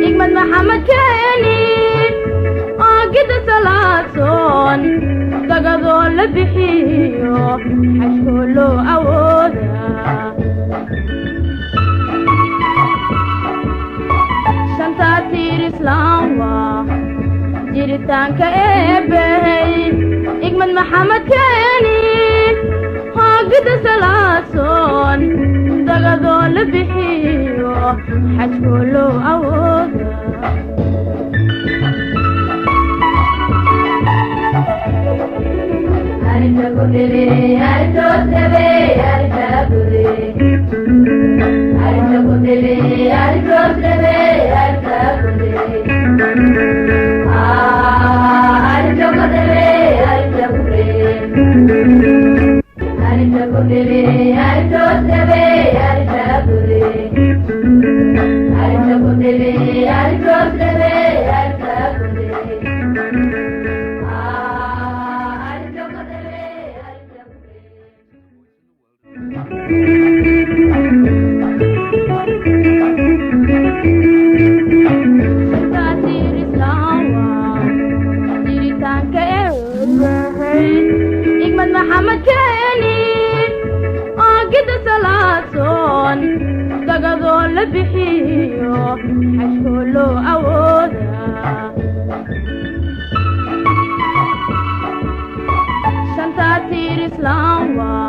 igmad maxamed keeni oogida salaasoon dagadoo la bixiyo xashkoo loo awooda shantaa tiir islaam waa jiritaanka eebbey igmad maxamed keeni oogida salaasoon dagadoo la bixiyo xajkoo loo awooda arita kudere arito sebe arita kudere arita kudere arito sebe arita kudere arita kudere arita kudere arita kudere arito sebe arita kudere arita kudere arito sebe arita kudere igmad maxamed keeni oogida salaasoon dagadoo la bixiyo xashkoo loo awooda shantaa tiir islaam waa